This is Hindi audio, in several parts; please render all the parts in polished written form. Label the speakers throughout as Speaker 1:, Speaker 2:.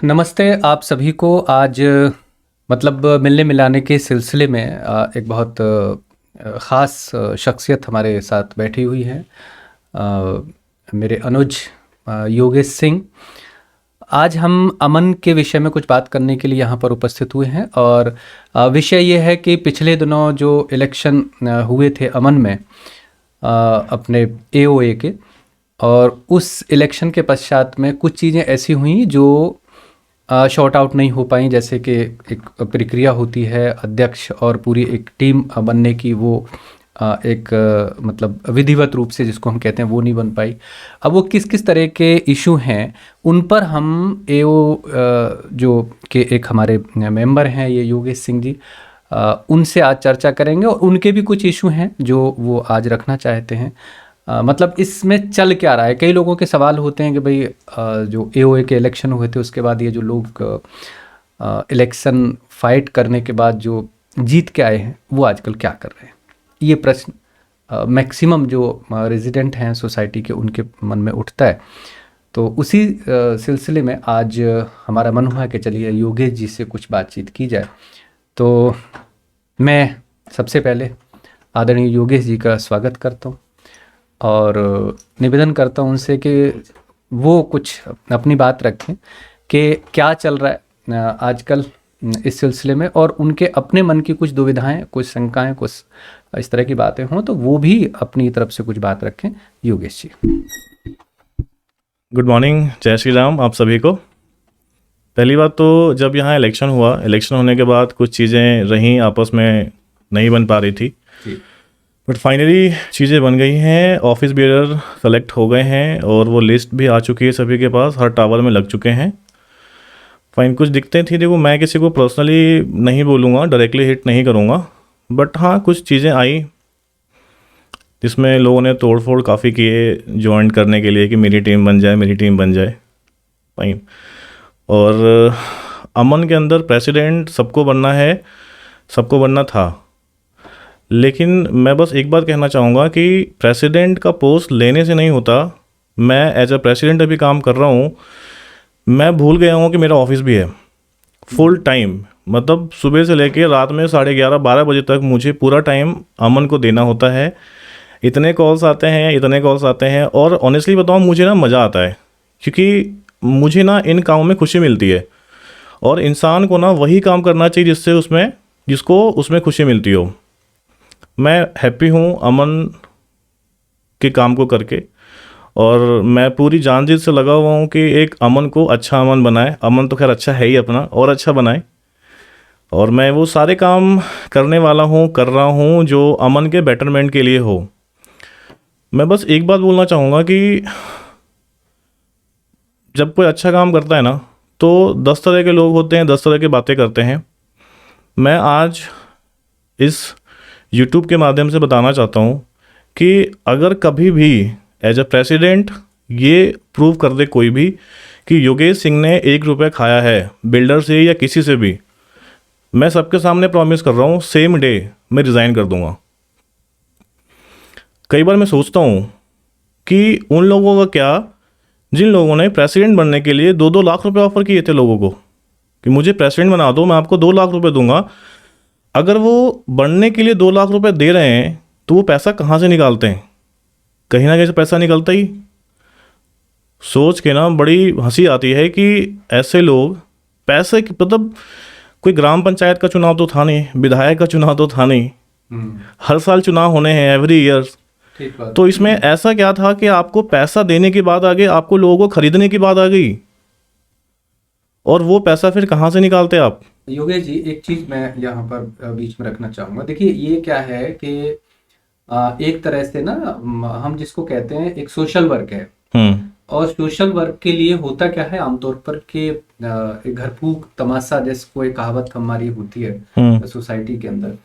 Speaker 1: नमस्ते आप सभी को। आज मतलब मिलने मिलाने के सिलसिले में एक बहुत ख़ास शख्सियत हमारे साथ बैठी हुई है। मेरे अनुज योगेश सिंह। आज हम अमन के विषय में कुछ बात करने के लिए यहाँ पर उपस्थित हुए हैं और विषय ये है कि पिछले दिनों जो इलेक्शन हुए थे अमन में अपने एओए के, और उस इलेक्शन के पश्चात में कुछ चीज़ें ऐसी हुई जो शॉर्ट आउट नहीं हो पाई। जैसे कि एक प्रक्रिया होती है अध्यक्ष और पूरी एक टीम बनने की, वो एक मतलब विधिवत रूप से जिसको हम कहते हैं वो नहीं बन पाई। अब वो किस किस तरह के इशू हैं उन पर हम एओ जो कि एक हमारे मेंबर हैं ये योगेश सिंह जी, उनसे आज चर्चा करेंगे और उनके भी कुछ इशू हैं जो वो आज रखना चाहते हैं। मतलब इसमें चल क्या रहा है। कई लोगों के सवाल होते हैं कि भाई जो एओए के इलेक्शन हुए थे उसके बाद ये जो लोग इलेक्शन फाइट करने के बाद जो जीत के आए हैं वो आजकल क्या कर रहे हैं। ये प्रश्न मैक्सिमम जो रेजिडेंट हैं सोसाइटी के उनके मन में उठता है। तो उसी सिलसिले में आज हमारा मन हुआ कि चलिए योगेश जी से कुछ बातचीत की जाए। तो मैं सबसे पहले आदरणीय योगेश जी का स्वागत करता हूँ और निवेदन करता हूँ उनसे कि वो कुछ अपनी बात रखें कि क्या चल रहा है आजकल इस सिलसिले में, और उनके अपने मन की कुछ दुविधाएं, कुछ शंकाएं, कुछ इस तरह की बातें हों तो वो भी अपनी तरफ से कुछ बात रखें। योगेश जी।
Speaker 2: गुड मॉर्निंग, जय श्री राम आप सभी को। पहली बात तो जब यहाँ इलेक्शन हुआ, इलेक्शन होने के बाद कुछ चीज़ें रहीं आपस में नहीं बन पा रही थी, बट फाइनली चीज़ें बन गई हैं। ऑफिस बियरर सेलेक्ट हो गए हैं और वो लिस्ट भी आ चुकी है सभी के पास, हर टावर में लग चुके हैं। फाइन कुछ दिक्कतें थी, देखो मैं किसी को पर्सनली नहीं बोलूँगा, डायरेक्टली हिट नहीं करूँगा, बट हाँ कुछ चीज़ें आई जिसमें लोगों ने तोड़ फोड़ काफ़ी किए ज्वाइन करने के लिए कि मेरी टीम बन जाए, मेरी टीम बन जाए। फाइन। और अमन के अंदर प्रेसिडेंट सबको बनना है, सबको बनना था, लेकिन मैं बस एक बात कहना चाहूँगा कि प्रेसिडेंट का पोस्ट लेने से नहीं होता। मैं एज अ प्रेसिडेंट अभी काम कर रहा हूँ, मैं भूल गया हूँ कि मेरा ऑफिस भी है फुल टाइम, मतलब सुबह से लेकर रात में 11:30-12 बजे तक मुझे पूरा टाइम अमन को देना होता है। इतने कॉल्स आते हैं, इतने कॉल्स आते हैं, और ऑनेस्टली बताऊँ मुझे ना मज़ा आता है, क्योंकि मुझे ना इन कामों में खुशी मिलती है। और इंसान को ना वही काम करना चाहिए जिसको उसमें खुशी मिलती हो। मैं हैप्पी हूँ अमन के काम को करके, और मैं पूरी जान जी से लगा हुआ हूँ कि एक अमन को अच्छा अमन बनाए। अमन तो खैर अच्छा है ही अपना, और अच्छा बनाए। और मैं वो सारे काम करने वाला हूँ, कर रहा हूँ जो अमन के बेटरमेंट के लिए हो। मैं बस एक बात बोलना चाहूँगा कि जब कोई अच्छा काम करता है ना तो 10 तरह के लोग होते हैं, 10 तरह की बातें करते हैं। मैं आज इस YouTube के माध्यम से बताना चाहता हूँ कि अगर कभी भी एज अ प्रेसिडेंट ये प्रूव कर दे कोई भी कि योगेश सिंह ने 1 रुपया खाया है बिल्डर से या किसी से भी, मैं सबके सामने प्रॉमिस कर रहा हूँ सेम डे मैं रिज़ाइन कर दूंगा। कई बार मैं सोचता हूँ कि उन लोगों का क्या जिन लोगों ने प्रेसिडेंट बनने के लिए 2-2 लाख रुपए ऑफर किए थे लोगों को कि मुझे प्रेसिडेंट बना दो, मैं आपको 2 लाख रुपए दूंगा। अगर वो बनने के लिए 2 लाख रुपए दे रहे हैं तो वो पैसा कहाँ से निकालते हैं? कहीं ना कहीं से पैसा निकलता ही। सोच के ना बड़ी हंसी आती है कि ऐसे लोग पैसे मतलब कोई ग्राम पंचायत का चुनाव तो था नहीं, विधायक का चुनाव तो था नहीं, हर साल चुनाव होने हैं एवरी ईयर। तो इसमें ऐसा क्या था कि आपको पैसा देने की बात आ गई, आपको लोगों को खरीदने की बात आ गई, और वो पैसा फिर कहाँ से निकालते आप?
Speaker 1: योगेश जी एक चीज़ मैं यहाँ पर बीच में रखना चाहूँगा। देखिए ये क्या है कि एक तरह से ना हम जिसको कहते हैं एक सोशल वर्क है, और सोशल वर्क के लिए होता क्या है आमतौर पर कि एक घर फूक तमाशा जैसे कोई कहावत हमारी होती है सोसाइटी के अंदर।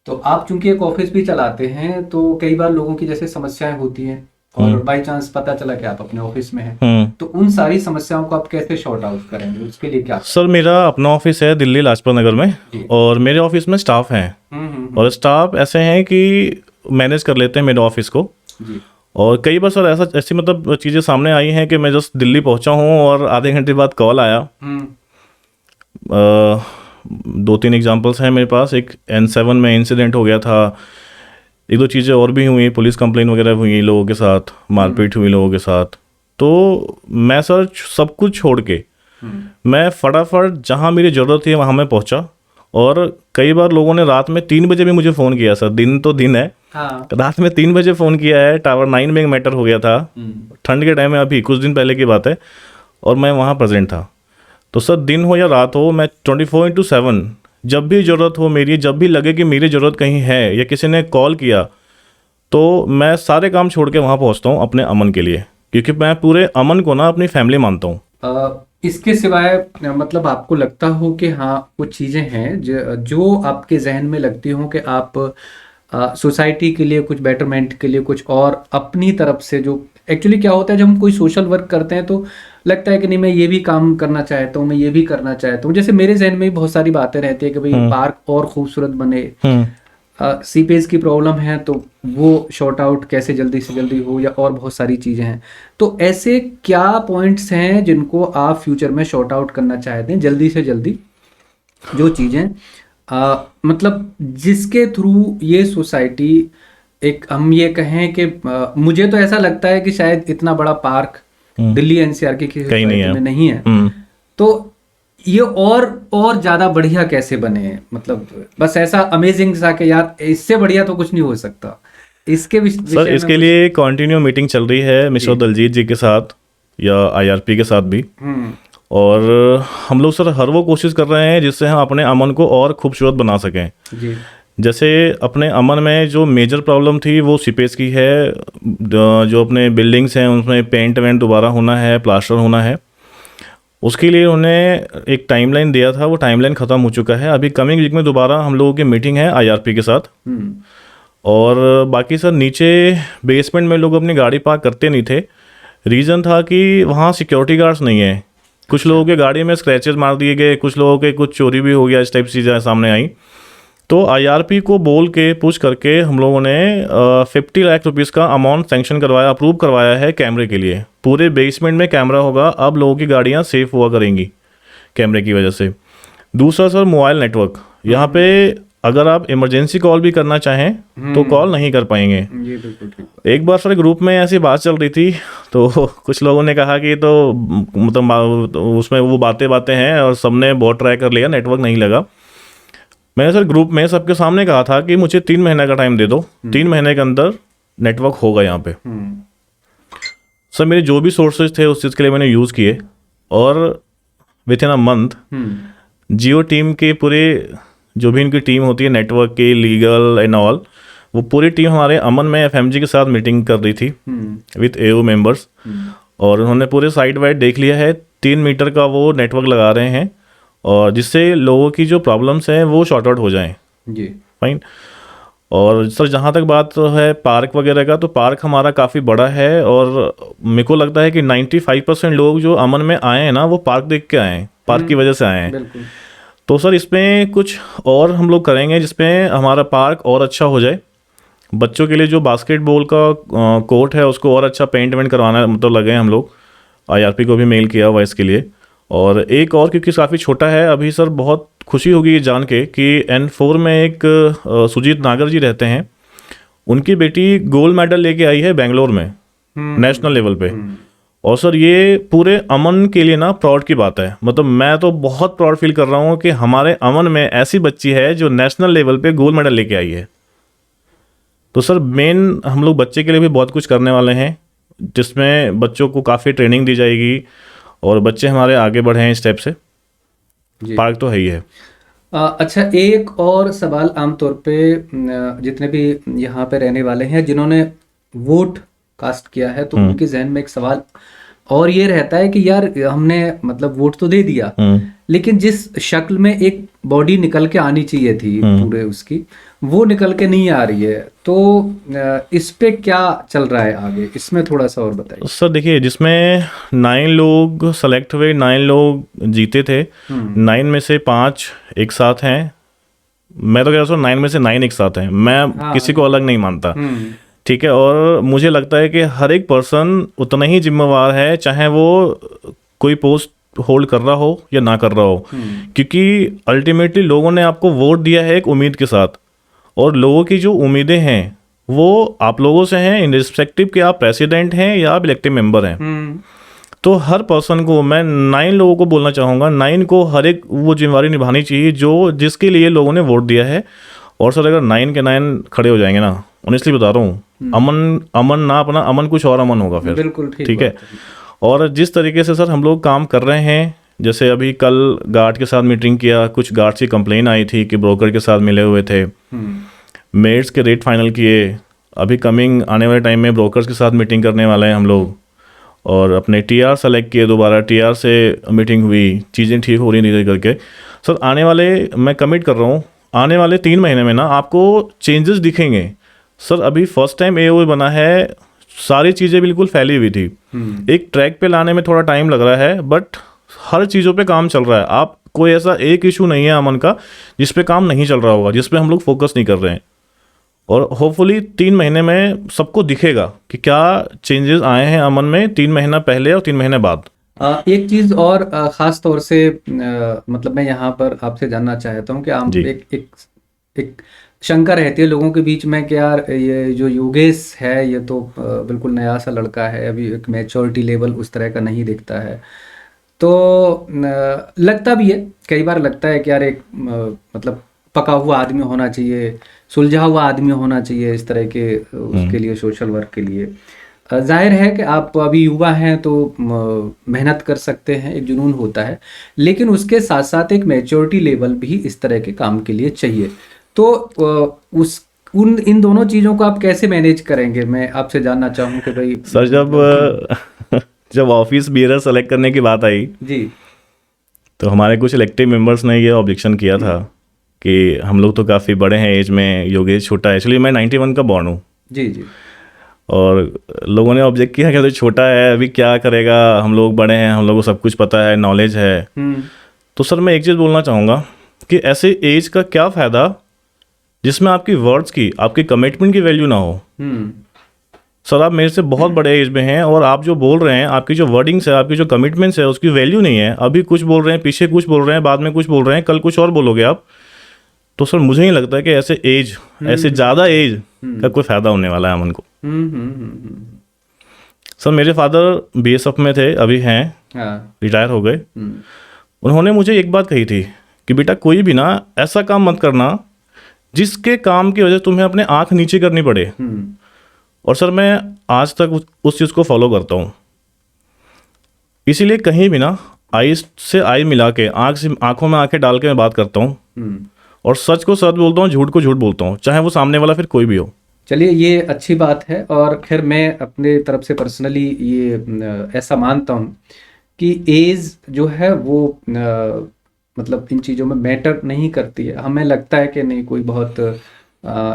Speaker 1: तो आप चूंकि एक ऑफिस भी चलाते हैं तो कई बार लोगों की जैसे समस्याएं होती हैं और बाई चांस पता चला कि आप अपने ऑफिस में हैं, तो उन सारी समस्याओं को आप कैसे शॉर्ट आउट करेंगे, उसके लिए क्या?
Speaker 2: सर मेरा अपना ऑफिस है दिल्ली लाजपत नगर में, और मेरे ऑफिस में स्टाफ हैं, और स्टाफ ऐसे हैं कि मैनेज कर लेते हैं मेरे ऑफिस को। और कई बार सर ऐसी मतलब चीज़ें सामने आई हैं कि मैं जस्ट दिल्ली पहुंचा हूं और आधे घंटे बाद कॉल आया 2-3 एग्जांपल्स हैं मेरे पास। एक N7 में इंसिडेंट हो गया था, एक दो चीज़ें और भी हुई, पुलिस कंप्लेन वगैरह हुई लोगों के साथ, मारपीट हुई लोगों के साथ। तो मैं सर सब कुछ छोड़ के मैं फटाफट जहाँ मेरी ज़रूरत थी वहाँ मैं पहुँचा। और कई बार लोगों ने रात में 3 बजे भी मुझे फ़ोन किया सर, दिन तो दिन है,
Speaker 1: हाँ।
Speaker 2: रात में 3 बजे फ़ोन किया है। टावर 9 में एक मैटर हो गया था, ठंड के टाइम में, अभी कुछ दिन पहले की बात है, और मैं वहाँ प्रेजेंट था। तो सर दिन हो या रात हो, मैं 24/7 जब भी ज़रूरत हो मेरी, जब भी लगे कि मेरी ज़रूरत कहीं है या किसी ने कॉल किया, तो मैं सारे काम छोड़ के वहाँ पहुँचता हूँ अपने अमन के लिए, क्योंकि मैं पूरे अमन को ना अपनी फैमिली मानता हूँ।
Speaker 1: इसके सिवाय मतलब आपको लगता हो कि हाँ कुछ चीज़ें हैं जो आपके जहन में लगती हो कि आप सोसाइटी के लिए, कुछ बेटरमेंट के लिए, कुछ और अपनी तरफ से, जो एक्चुअली क्या होता है जब हम कोई सोशल वर्क करते हैं तो लगता है कि नहीं मैं ये भी काम करना चाहता हूँ, मैं ये भी करना चाहता हूँ। जैसे मेरे जहन में भी बहुत सारी बातें रहती है कि भाई पार्क और खूबसूरत बने, सीपेज की प्रॉब्लम है तो वो शॉर्ट आउट कैसे जल्दी से जल्दी हो, या और बहुत सारी चीज़ें हैं। तो ऐसे क्या पॉइंट्स हैं जिनको आप फ्यूचर में शॉर्ट आउट करना चाहते हैं जल्दी से जल्दी, जो चीज़ें मतलब जिसके थ्रू ये सोसाइटी, एक हम ये कहें कि मुझे तो ऐसा लगता है कि शायद इतना बड़ा पार्क दिल्ली एनसीआर की
Speaker 2: कहीं नहीं है,
Speaker 1: में नहीं है, तो ये और ज्यादा बढ़िया कैसे बने, मतलब बस ऐसा अमेजिंग सा कि यार इससे बढ़िया तो कुछ नहीं हो सकता। इसके
Speaker 2: सर इसके लिए कंटिन्यू मीटिंग चल रही है मिस्टर दलजीत जी के साथ या IRP के साथ भी, और हम लोग सर हर वो कोशिश कर रहे हैं जिससे हम अपने अमन को और खूबसूरत बना सकें
Speaker 1: जी।
Speaker 2: जैसे अपने अमन में जो मेजर प्रॉब्लम थी वो सीपेज की है, जो अपने बिल्डिंग्स हैं उसमें पेंट वेंट दोबारा होना है, प्लास्टर होना है। उसके लिए उन्हें एक टाइमलाइन दिया था, वो टाइमलाइन ख़त्म हो चुका है। अभी कमिंग वीक में दोबारा हम लोगों की मीटिंग है IRP के साथ। और बाकी सर नीचे बेसमेंट में लोग अपनी गाड़ी पार्क करते नहीं थे, रीज़न था कि वहाँ सिक्योरिटी गार्ड्स नहीं है। कुछ लोगों के गाड़ी में स्क्रैचेस मार दिए गए, कुछ लोगों के कुछ चोरी भी हो गया, इस टाइप चीज़ें सामने आई। तो IRP को बोल के पुश करके हम लोगों ने 50 लाख रुपीज़ का अमाउंट सेंक्शन करवाया, अप्रूव करवाया है कैमरे के लिए। पूरे बेसमेंट में कैमरा होगा, अब लोगों की गाड़ियाँ सेफ हुआ करेंगी कैमरे की वजह से। दूसरा सर मोबाइल नेटवर्क, यहाँ पे अगर आप इमरजेंसी कॉल भी करना चाहें तो कॉल नहीं कर पाएंगे।
Speaker 1: ये बिल्कुल ठीक।
Speaker 2: एक बार सर ग्रुप में ऐसी बात चल रही थी, तो कुछ लोगों ने कहा कि तो मतलब उसमें वो बातें हैं, और सबने बहुत ट्राई कर लिया, नेटवर्क नहीं लगा। मैंने सर ग्रुप में सबके सामने कहा था कि मुझे 3 महीने का टाइम दे दो, 3 महीने के अंदर नेटवर्क होगा यहाँ पे। सर मेरे जो भी सोर्सेज थे उस चीज़ के लिए मैंने यूज़ किए, और with in a month Jio team के पूरे जो भी इनकी टीम होती है नेटवर्क की, लीगल एंड ऑल, वो पूरी टीम हमारे अमन में FMG के साथ मीटिंग कर रही थी विथ AO मेंबर्स, और उन्होंने पूरे साइड वाइड देख लिया है। 3 मीटर का वो नेटवर्क लगा रहे हैं, और जिससे लोगों की जो प्रॉब्लम्स हैं वो शॉर्ट आउट हो जाएं
Speaker 1: जी।
Speaker 2: फाइन। और सर जहाँ तक बात है पार्क वगैरह का, तो पार्क हमारा काफ़ी बड़ा है, और मेरे को लगता है कि 95% लोग जो अमन में आए हैं ना, वो पार्क देख के आए हैं, पार्क की वजह से आए हैं। तो सर इसमें कुछ और हम लोग करेंगे जिसमें हमारा पार्क और अच्छा हो जाए। बच्चों के लिए जो बास्केटबॉल का कोर्ट है उसको और अच्छा पेंट वेंट करवाना मतलब लगे हम लोग। IRP को भी मेल किया हुआ इसके लिए। और एक और, क्योंकि काफ़ी छोटा है अभी सर, बहुत खुशी होगी ये जान के कि N4 में एक सुजीत नागर जी रहते हैं, उनकी बेटी गोल्ड मेडल लेके आई है बेंगलोर में नेशनल लेवल पे। और सर ये पूरे अमन के लिए ना प्राउड की बात है, मतलब मैं तो बहुत प्राउड फील कर रहा हूँ कि हमारे अमन में ऐसी बच्ची है जो नेशनल लेवल पे गोल्ड मेडल लेके आई है। तो सर मेन हम लोग बच्चे के लिए भी बहुत कुछ करने वाले हैं, जिसमें बच्चों को काफ़ी ट्रेनिंग दी जाएगी और बच्चे हमारे आगे बढ़े हैं इस स्टेप से। पार्क तो है ही है।
Speaker 1: अच्छा, एक और सवाल आमतौर पे जितने भी यहाँ पे रहने वाले हैं जिन्होंने वोट कास्ट किया है, तो उनके जहन में एक सवाल और ये रहता है कि यार हमने मतलब वोट तो दे दिया, लेकिन जिस शक्ल में एक बॉडी निकल के आनी चाहिए थी पूरे उसकी, वो निकल के नहीं आ रही है। तो इस पे क्या चल रहा है आगे, इसमें थोड़ा सा और बताइए।
Speaker 2: सर देखिए, जिसमें 9 लोग सेलेक्ट हुए, 9 लोग जीते थे, 9 में से 5 एक साथ हैं। मैं तो कह रहा हूँ 9 में से 9 एक साथ हैं, मैं किसी को अलग नहीं मानता, ठीक है। और मुझे लगता है कि हर एक पर्सन उतना ही जिम्मेवार है, चाहे वो कोई पोस्ट होल्ड कर रहा हो या ना कर रहा हो, क्योंकि अल्टीमेटली लोगों ने आपको वोट दिया है एक उम्मीद के साथ, और लोगों की जो उम्मीदें हैं वो आप लोगों से हैं, इन रिस्पेक्टिव कि आप प्रेसिडेंट हैं या आप इलेक्टिव मेंबर हैं। तो हर पर्सन को, मैं 9 लोगों को बोलना चाहूँगा, 9 को हर एक वो जिम्मेवारी निभानी चाहिए जो जिसके लिए लोगों ने वोट दिया है। और सर अगर 9 के 9 खड़े हो जाएंगे ना, ऑनेस्टली बता रहा हूँ, अमन ना अपना, अमन कुछ और अमन होगा फिर।
Speaker 1: बिल्कुल
Speaker 2: ठीक है। और जिस तरीके से सर हम लोग काम कर रहे हैं, जैसे अभी कल गार्ड के साथ मीटिंग किया, कुछ गार्ड की कंप्लेन आई थी कि ब्रोकर के साथ मिले हुए थे, मेड्स के रेट फाइनल किए, अभी कमिंग आने वाले टाइम में ब्रोकर्स के साथ मीटिंग करने वाले हैं हम लोग, और अपने टीआर सेलेक्ट किए, दोबारा टीआर से मीटिंग हुई, चीज़ें ठीक हो रही धीरे करके। सर आने वाले, मैं कमिट कर रहा हूँ, आने वाले 3 महीने में ना आपको चेंजेस दिखेंगे। सर अभी फर्स्ट टाइम एओ बना है, सारी चीज़ें बिल्कुल फैली हुई थी, एक ट्रैक पे लाने में थोड़ा टाइम लग रहा है, बट हर चीज़ों पे काम चल रहा है। आप कोई ऐसा एक इशू नहीं है अमन का जिस पे काम नहीं चल रहा होगा, जिस पे हम लोग फोकस नहीं कर रहे हैं, और होपफुली 3 महीने में सबको दिखेगा कि क्या चेंजेस आए हैं अमन में 3 महीना पहले और 3 महीने बाद।
Speaker 1: एक चीज़ और ख़ास तौर से मतलब मैं यहाँ पर आपसे जानना चाहता हूँ कि आप एक शंका रहती है लोगों के बीच में कि यार ये जो योगेश है ये तो बिल्कुल नया सा लड़का है, अभी एक मैच्योरिटी लेवल उस तरह का नहीं दिखता है। तो लगता भी है, कई बार लगता है कि यार एक मतलब पका हुआ आदमी होना चाहिए, सुलझा हुआ आदमी होना चाहिए इस तरह के उसके लिए, सोशल वर्क के लिए। जाहिर है कि आप अभी युवा हैं तो मेहनत कर सकते हैं, एक जुनून होता है, लेकिन उसके साथ साथ एक मैच्योरिटी लेवल भी इस तरह के काम के लिए चाहिए। तो इन दोनों चीज़ों को आप कैसे मैनेज करेंगे, मैं आपसे जानना चाहूँ कि भाई।
Speaker 2: सर जब ऑफिस बियरर सेलेक्ट करने की बात आई
Speaker 1: जी,
Speaker 2: तो हमारे कुछ इलेक्टिव मेंबर्स ने ये ऑब्जेक्शन किया था कि हम लोग तो काफ़ी बड़े हैं एज में, योगेश छोटा है। एक्चुअली मैं 91 का बॉर्न हूँ।
Speaker 1: जी जी।
Speaker 2: और लोगों ने ऑब्जेक्ट किया कि तो छोटा है, अभी क्या करेगा, हम लोग बड़े हैं, हम लोग को सब कुछ पता है, नॉलेज है। तो सर मैं एक चीज़ बोलना चाहूँगा कि ऐसे एज का क्या फ़ायदा जिसमें आपकी वर्ड्स की, आपकी कमिटमेंट की वैल्यू ना हो। सर आप मेरे से बहुत बड़े एज में हैं और आप जो बोल रहे हैं, आपकी जो वर्डिंग्स है, आपकी जो कमिटमेंट्स है, उसकी वैल्यू नहीं है। अभी कुछ बोल रहे हैं, पीछे कुछ बोल रहे हैं, बाद में कुछ बोल रहे हैं, कल कुछ और बोलोगे आप। तो सर मुझे नहीं लगता कि ऐसे एज, ऐसे ज़्यादा एज का कोई फ़ायदा होने वाला है अमन को। सर मेरे फादर बीएसएफ में थे, अभी हैं, रिटायर हो गए। उन्होंने मुझे एक बात कही थी कि बेटा कोई भी ना ऐसा काम मत करना जिसके काम की वजह तुम्हें अपने आँख नीचे करनी पड़े। और सर मैं आज तक उस चीज़ को फॉलो करता हूँ। इसीलिए कहीं भी ना आई से आई मिला के, आँख से आँखों में आँखें डाल के मैं बात करता हूँ, और सच को सच बोलता हूँ, झूठ को झूठ बोलता हूँ, चाहे वो सामने वाला फिर कोई भी हो।
Speaker 1: चलिए ये अच्छी बात है। और खैर मैं अपने तरफ से पर्सनली ये ऐसा मानता हूँ कि एज जो है वो मतलब इन चीज़ों में मैटर नहीं करती है। हमें लगता है कि नहीं, कोई बहुत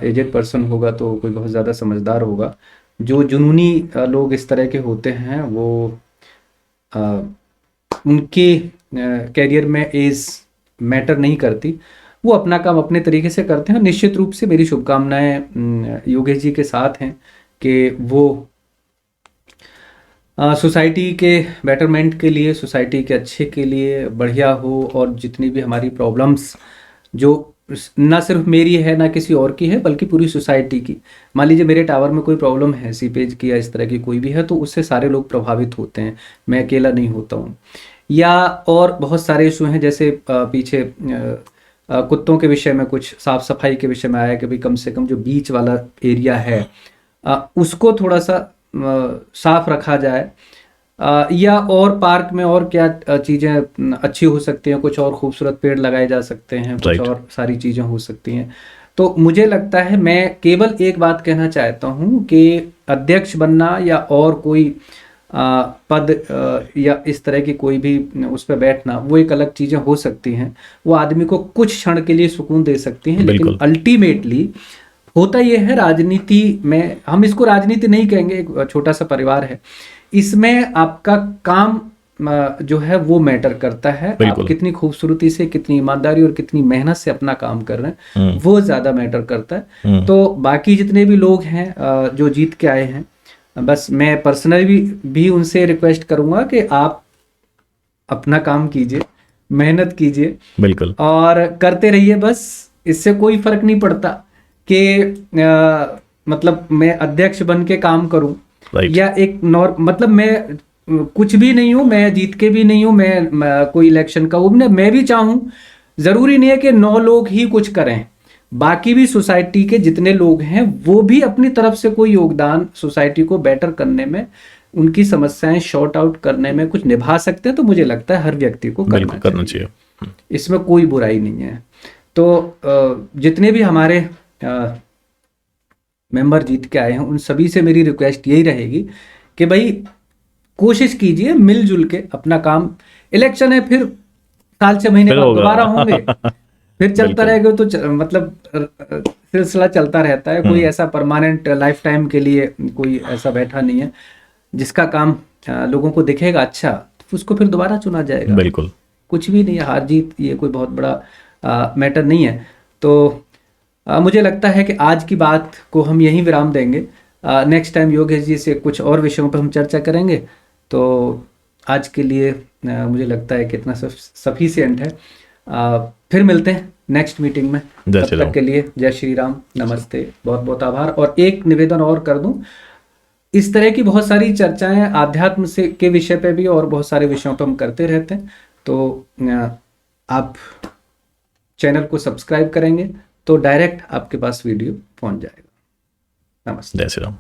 Speaker 1: एजेड पर्सन होगा तो कोई बहुत ज़्यादा समझदार होगा। जो जुनूनी लोग इस तरह के होते हैं वो उनके कैरियर में एज मैटर नहीं करती, वो अपना काम अपने तरीके से करते हैं। निश्चित रूप से मेरी शुभकामनाएं योगेश जी के साथ हैं कि वो सोसाइटी के बेटरमेंट के लिए, सोसाइटी के अच्छे के लिए बढ़िया हो, और जितनी भी हमारी प्रॉब्लम्स जो ना सिर्फ मेरी है ना किसी और की है बल्कि पूरी सोसाइटी की, मान लीजिए मेरे टावर में कोई प्रॉब्लम है, सीपेज की या इस तरह की कोई भी है, तो उससे सारे लोग प्रभावित होते हैं, मैं अकेला नहीं होता हूँ। या और बहुत सारे इशू हैं, जैसे पीछे कुत्तों के विषय में कुछ साफ सफाई के विषय में आया कि भाई कम से कम जो बीच वाला एरिया है उसको थोड़ा सा साफ रखा जाए, या और पार्क में और क्या चीज़ें अच्छी हो सकती हैं, कुछ और खूबसूरत पेड़ लगाए जा सकते हैं, कुछ और सारी चीज़ें हो सकती हैं। तो मुझे लगता है, मैं केवल एक बात कहना चाहता हूँ कि अध्यक्ष बनना या और कोई पद या इस तरह की कोई भी उस पर बैठना, वो एक अलग चीज़ें हो सकती हैं, वो आदमी को कुछ क्षण के लिए सुकून दे सकती हैं, लेकिन अल्टीमेटली होता ये है राजनीति में, हम इसको राजनीति नहीं कहेंगे, एक छोटा सा परिवार है, इसमें आपका काम जो है वो मैटर करता है। आप कितनी खूबसूरती से, कितनी ईमानदारी और कितनी मेहनत से अपना काम कर रहे हैं, वो ज़्यादा मैटर करता है। तो बाकी जितने भी लोग हैं जो जीत के आए हैं, बस मैं पर्सनली भी उनसे रिक्वेस्ट करूँगा कि आप अपना काम कीजिए, मेहनत कीजिए
Speaker 2: बिल्कुल।
Speaker 1: और करते रहिए बस। इससे कोई फर्क नहीं पड़ता कि मतलब मैं अध्यक्ष बन के काम करूं
Speaker 2: राइट।
Speaker 1: या एक मतलब मैं कुछ भी नहीं हूं, मैं जीत के भी नहीं हूं, मैं कोई इलेक्शन का वो भी नहीं, मैं भी चाहूं। जरूरी नहीं है कि 9 लोग ही कुछ करें, बाकी भी सोसाइटी के जितने लोग हैं वो भी अपनी तरफ से कोई योगदान सोसाइटी को बेटर करने में, उनकी समस्याएं शॉर्ट आउट करने में कुछ निभा सकते हैं, तो मुझे लगता है हर व्यक्ति को
Speaker 2: बिल्कुल करना
Speaker 1: चाहिए।
Speaker 2: चाहिए।
Speaker 1: इसमें कोई बुराई नहीं है। तो जितने भी हमारे मेंबर जीत के आए हैं उन सभी से मेरी रिक्वेस्ट यही रहेगी कि भाई कोशिश कीजिए मिलजुल के अपना काम। इलेक्शन है, फिर साल 6 महीने
Speaker 2: फिर
Speaker 1: बाद
Speaker 2: होगा।
Speaker 1: दोबारा होंगे, फिर चलता
Speaker 2: बिल्कुल।
Speaker 1: रहेगा। तो मतलब सिलसिला चलता रहता है, कोई ऐसा परमानेंट लाइफ टाइम के लिए कोई ऐसा बैठा नहीं है। जिसका काम लोगों को दिखेगा अच्छा, तो उसको फिर दोबारा चुना जाएगा।
Speaker 2: बिल्कुल।
Speaker 1: कुछ भी नहीं है, हार जीत ये कोई बहुत बड़ा मैटर नहीं है। तो मुझे लगता है कि आज की बात को हम यहीं विराम देंगे। नेक्स्ट टाइम योगेश जी से कुछ और विषयों पर हम चर्चा करेंगे। तो आज के लिए मुझे लगता है कि इतना सफिशिएंट है। फिर मिलते हैं नेक्स्ट मीटिंग में।
Speaker 2: जय
Speaker 1: तब
Speaker 2: श्री
Speaker 1: तक
Speaker 2: राम।
Speaker 1: के लिए जय श्री राम, नमस्ते, बहुत बहुत आभार। और एक निवेदन और कर दूं, इस तरह की बहुत सारी चर्चाएं आध्यात्म से के विषय पे भी और बहुत सारे विषयों पे हम करते रहते हैं। तो आप चैनल को सब्सक्राइब करेंगे तो डायरेक्ट आपके पास वीडियो पहुंच जाएगा। नमस्ते।
Speaker 2: जय श्री राम।